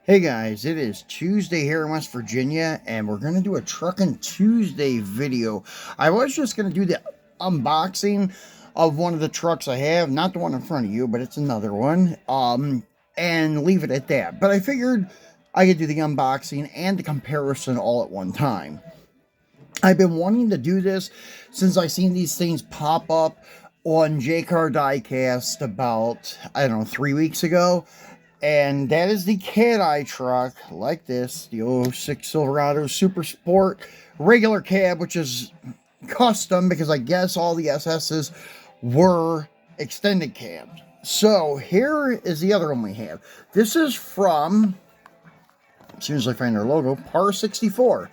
Hey guys, it is Tuesday here in West Virginia, and we're going to do a Truckin' Tuesday video. I was just going to do the unboxing of one of the trucks I have, not the one in front of you, but it's another one, and leave it at that. But I figured I could do the unboxing and the comparison all at one time. I've been wanting to do this since I seen these things pop up on Diecast about, I don't know, 3 weeks ago. And that is the cat eye truck, like this, the '06 Silverado Super Sport regular cab, which is custom because I guess all the SS's were extended cabs. So here is the other one we have. This is from, as soon as I find our logo, Par 64,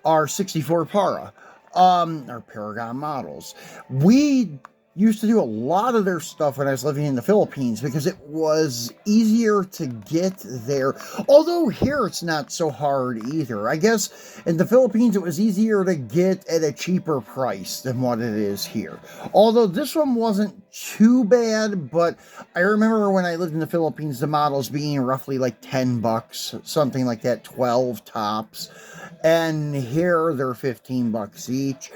our 64 Para, our Paragon models. We used to do a lot of their stuff when I was living in the Philippines because it was easier to get there. Although here it's not so hard either. I guess in the Philippines it was easier to get at a cheaper price than what it is here. Although this one wasn't too bad, but I remember when I lived in the Philippines, the models being roughly like 10 bucks, something like that, 12 tops. And here they're 15 bucks each.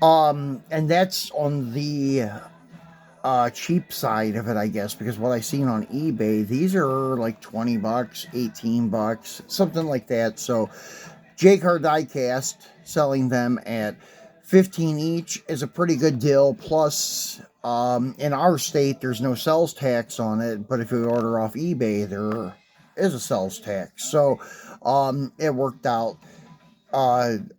And that's on the cheap side of it, I guess, because what I seen on eBay, these are like 20 bucks, 18 bucks, something like that. So Diecast selling them at 15 each is a pretty good deal. Plus, in our state, there's no sales tax on it, but if you order off eBay, there is a sales tax. So, it worked out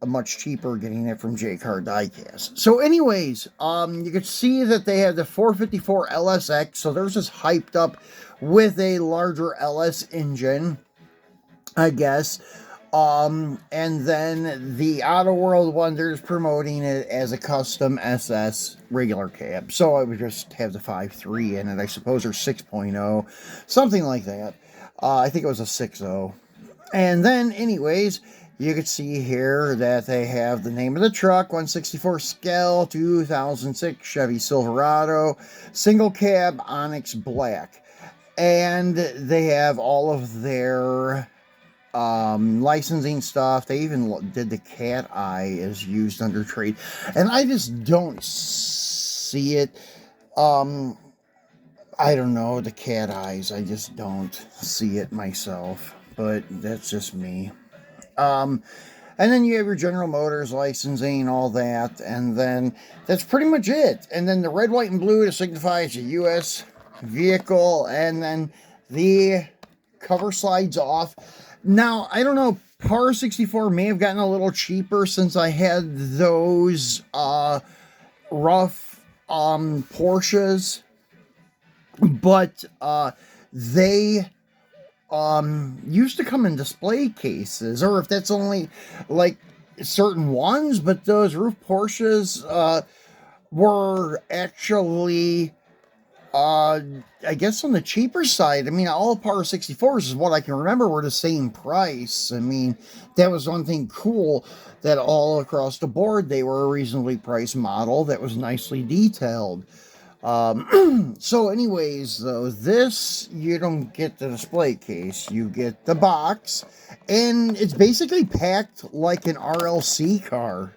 much cheaper getting it from Diecast. So anyways, you can see that they have the 454 LSX, so theirs is hyped up with a larger LS engine, I guess. And then the Auto World one, they're just promoting it as a custom SS regular cab. So I would just have the 5.3 in it, I suppose, or 6.0, something like that. I think it was a 6.0. And then, anyways, you can see here that they have the name of the truck, 164 scale, 2006 Chevy Silverado, single cab, Onyx Black. And they have all of their licensing stuff. They even did the cat eye as used under trade. And I just don't see it. I don't know, the cat eyes. I just don't see it myself. But that's just me. And then you have your General Motors licensing, all that, and then that's pretty much it. And then the red, white, and blue to signify it's a U.S. vehicle, and then the cover slides off. Now, I don't know, Par 64 may have gotten a little cheaper since I had those rough Porsches, but they used to come in display cases, or if that's only like certain ones, but those roof Porsches were actually I guess on the cheaper side. I mean, all Par 64s is what I can remember were the same price. I mean, that was one thing cool, that all across the board they were a reasonably priced model that was nicely detailed. So anyways, though, this, you don't get the display case, you get the box, and it's basically packed like an RLC car.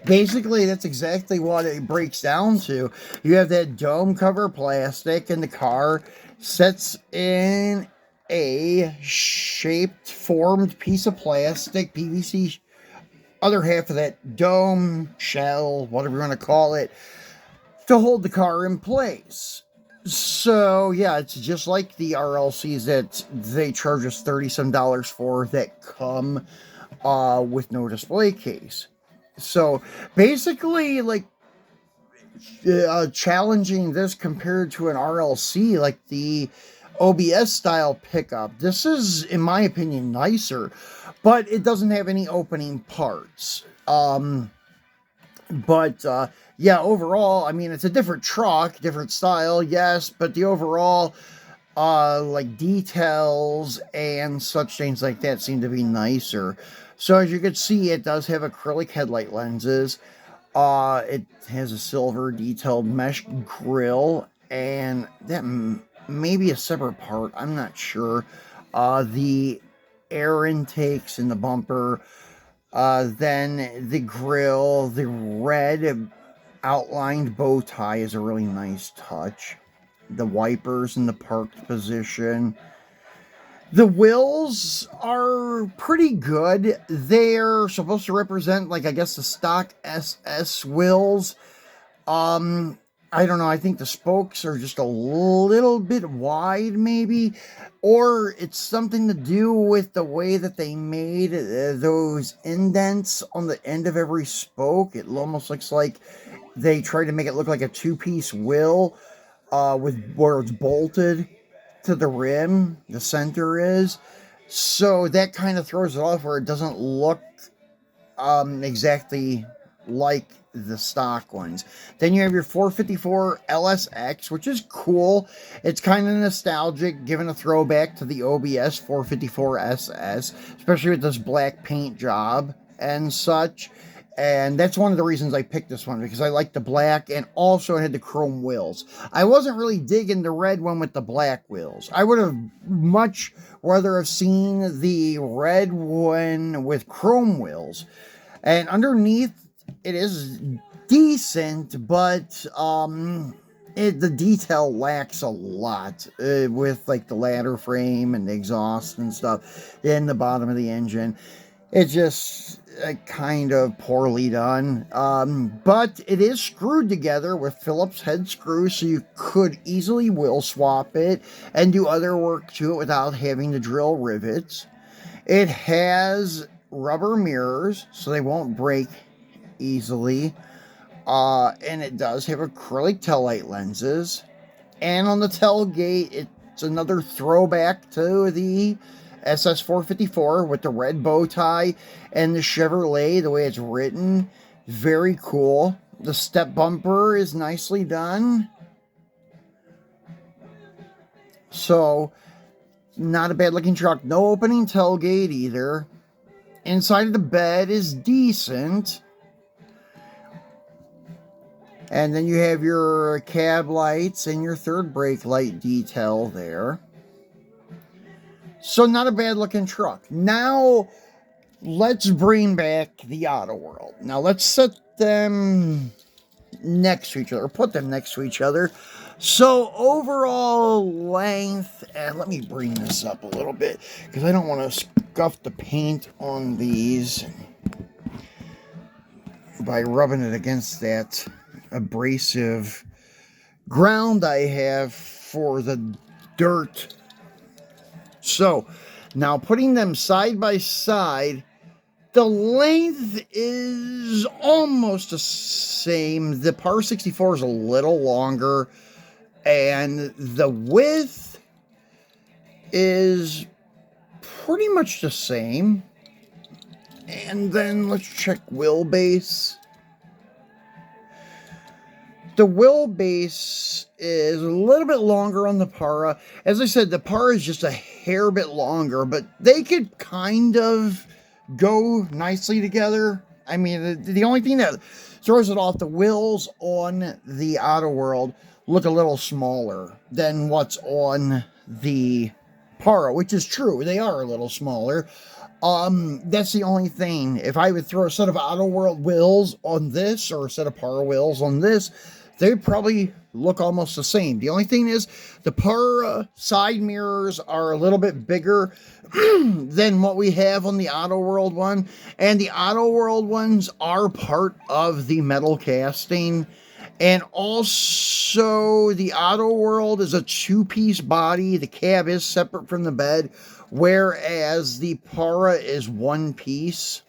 Basically, that's exactly what it breaks down to. You have that dome cover plastic, and the car sits in a shaped, formed piece of plastic, PVC, other half of that dome, shell, whatever you want to call it, to hold the car in place. So yeah, it's just like the RLCs that they charge us $30 for that come with no display case. So basically, like, challenging this compared to an RLC, like the OBS style pickup, this is, in my opinion, nicer, but it doesn't have any opening parts. But yeah, overall, I mean, it's a different truck, different style, yes, but the overall like details and such things like that seem to be nicer. So as you can see, it does have acrylic headlight lenses. It has a silver detailed mesh grille, and that may be a separate part, I'm not sure. The air intakes in the bumper, then the grill, the red outlined bow tie is a really nice touch. The wipers in the parked position. The wheels are pretty good. They're supposed to represent, like, I guess the stock SS wheels. I don't know. I think the spokes are just a little bit wide, maybe, or it's something to do with the way that they made those indents on the end of every spoke. It almost looks like they tried to make it look like a two-piece wheel, with where it's bolted to the rim, the center is. So that kind of throws it off, where it doesn't look exactly like the stock ones. Then you have your 454 LSX, which is cool. It's kind of nostalgic, giving a throwback to the OBS 454 SS, especially with this black paint job and such. And that's one of the reasons I picked this one, because I like the black, and also it had the chrome wheels. I wasn't really digging the red one with the black wheels. I would have much rather have seen the red one with chrome wheels. And underneath, it is decent, but the detail lacks a lot, with like the ladder frame and the exhaust and stuff in the bottom of the engine. It's just kind of poorly done, but it is screwed together with Phillips head screws, so you could easily wheel swap it and do other work to it without having to drill rivets. It has rubber mirrors, so they won't break easily, and it does have acrylic taillight lenses. And on the tailgate, it's another throwback to the SS454 with the red bow tie and the Chevrolet, the way it's written. Very cool. The step bumper is nicely done. So, not a bad looking truck. No opening tailgate either. Inside of the bed is decent. And then you have your cab lights and your third brake light detail there. So not a bad looking truck. Now, let's bring back the Auto World. Now, let's set them next to each other, or put them next to each other. So, overall length, and let me bring this up a little bit, because I don't want to scuff the paint on these by rubbing it against that abrasive ground I have for the dirt. So, now putting them side by side, the length is almost the same. The Power 64 is a little longer, and the width is pretty much the same. And then let's check wheelbase. The wheelbase is a little bit longer on the Para. As I said, the Para is just a hair bit longer, but they could kind of go nicely together. I mean, the only thing that throws it off, the wheels on the Auto World look a little smaller than what's on the Para, which is true. They are a little smaller. That's the only thing. If I would throw a set of Auto World wheels on this, or a set of Para wheels on this, they probably look almost the same. The only thing is, the Para side mirrors are a little bit bigger than what we have on the Auto World one. And the Auto World ones are part of the metal casting. And also, the Auto World is a two-piece body. The cab is separate from the bed, whereas the Para is one piece.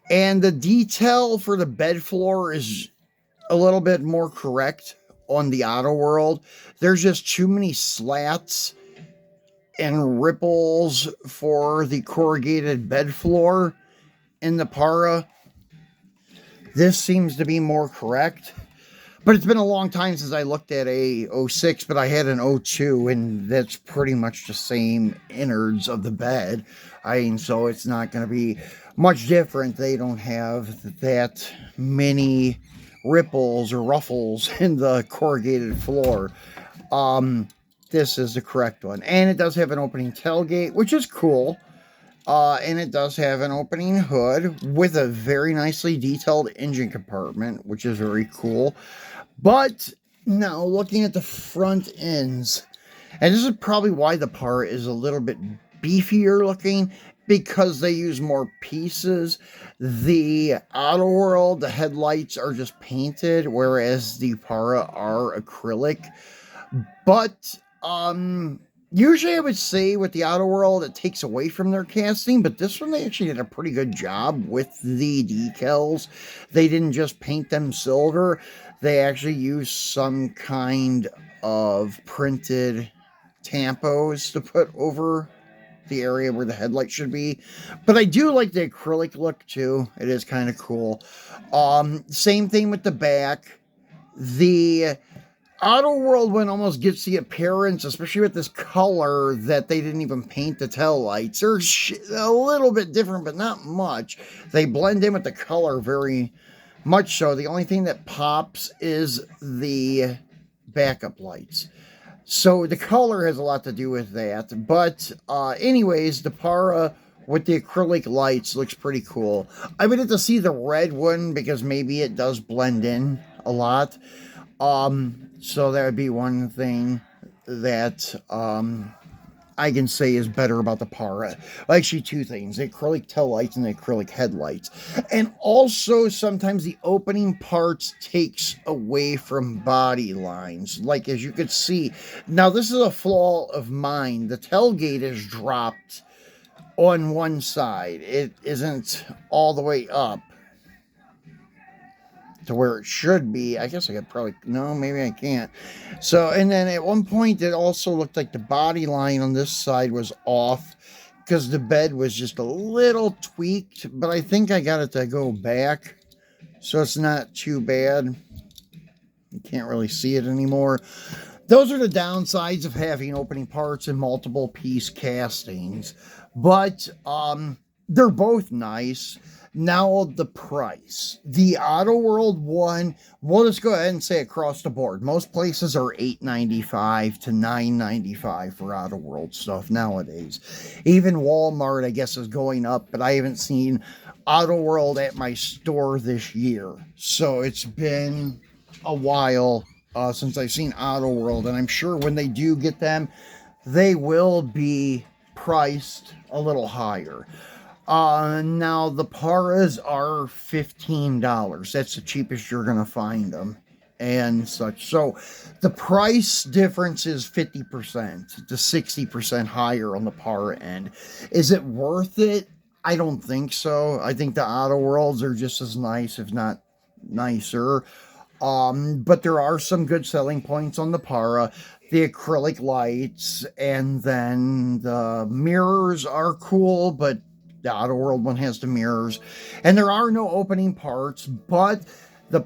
And the detail for the bed floor is a little bit more correct on the Auto World. There's just too many slats and ripples for the corrugated bed floor in the Para. This seems to be more correct. But it's been a long time since I looked at a 06, but I had an 02, and that's pretty much the same innards of the bed. So it's not going to be much different. They don't have that many ripples or ruffles in the corrugated floor. this is the correct one. And it does have an opening tailgate, which is cool. And it does have an opening hood with a very nicely detailed engine compartment, which is very cool. But now looking at the front ends, and this is probably why the Para is a little bit beefier looking, because they use more pieces. The Auto World, the headlights are just painted, whereas the Para are acrylic. But usually I would say with the Auto World, it takes away from their casting, but this one they actually did a pretty good job with the decals. They didn't just paint them silver. They actually used some kind of printed tampos to put over the area where the headlight should be. But I do like the acrylic look too. It is kind of cool. Same thing with the back. The Auto World one almost gets the appearance, especially with this color, that they didn't even paint the tail lights. They're a little bit different, but not much. They blend in with the color very much so. The only thing that pops is the backup lights. So the color has a lot to do with that. But anyways, the Para with the acrylic lights looks pretty cool. I would have to see the red one because maybe it does blend in a lot. So that would be one thing that I can say is better about the Para. Actually, two things: the acrylic tail lights and the acrylic headlights. And also, sometimes the opening parts takes away from body lines. Like, as you could see, now this is a flaw of mine. The tailgate is dropped on one side. It isn't all the way up to where it should be. I guess I could probably, no, maybe I can't. So, and then at one point it also looked like the body line on this side was off because the bed was just a little tweaked, but I think I got it to go back, so it's not too bad. You can't really see it anymore. Those are the downsides of having opening parts and multiple piece castings, but they're both nice. Now the price. The Auto World one, we'll just go ahead and say across the board. Most places are $8.95 to $9.95 for Auto World stuff nowadays. Even Walmart, I guess, is going up, but I haven't seen Auto World at my store this year. So it's been a while since I've seen Auto World, and I'm sure when they do get them, they will be priced a little higher. Now the Paras are $15. That's the cheapest you're going to find them and such. So the price difference is 50% to 60% higher on the Para end. Is it worth it? I don't think so. I think the Auto Worlds are just as nice, if not nicer. But there are some good selling points on the Para. The acrylic lights, and then the mirrors are cool, but the Auto World one has the mirrors. And there are no opening parts, but the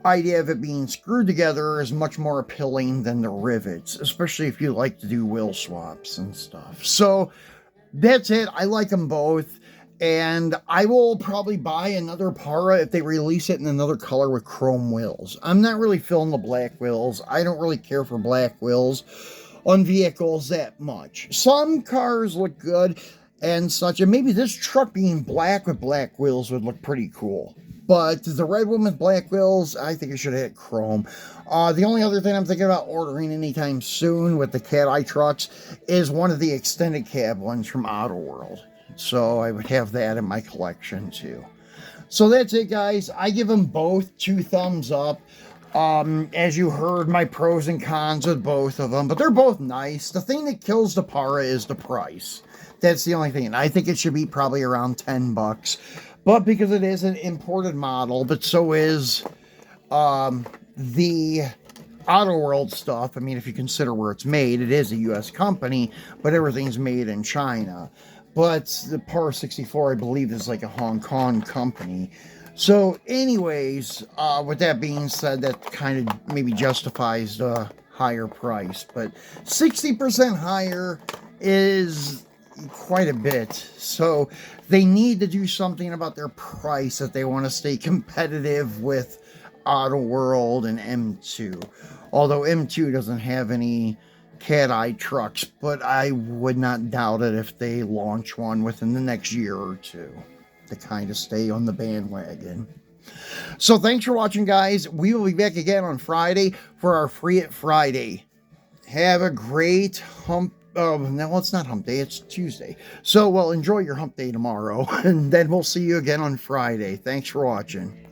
idea of it being screwed together is much more appealing than the rivets, especially if you like to do wheel swaps and stuff. So that's it. I like them both. And I will probably buy another Para if they release it in another color with chrome wheels. I'm not really feeling the black wheels. I don't really care for black wheels on vehicles that much. Some cars look good and such, and maybe this truck being black with black wheels would look pretty cool. But the red one with black wheels, I think it should have hit chrome. The only other thing I'm thinking about ordering anytime soon with the Cat Eye trucks is one of the extended cab ones from Auto World. So I would have that in my collection too. So that's it, guys. I give them both 2 thumbs up. As you heard, my pros and cons with both of them, but they're both nice. The thing that kills the Para is the price. That's the only thing. And I think it should be probably around $10. But because it is an imported model, but so is the Auto World stuff. I mean, if you consider where it's made, it is a U.S. company, but everything's made in China. But the Para 64, I believe, is like a Hong Kong company. So anyways, with that being said, that kind of maybe justifies the higher price. But 60% higher is quite a bit. So they need to do something about their price if they want to stay competitive with Auto World and M2. Although M2 doesn't have any cat eye trucks, but I would not doubt it if they launch one within the next year or two to kind of stay on the bandwagon. So thanks for watching, guys. We will be back again on Friday for our Free It Friday. Have a great hump. Oh, no, it's not hump day. It's Tuesday. So, well, enjoy your hump day tomorrow. And then we'll see you again on Friday. Thanks for watching.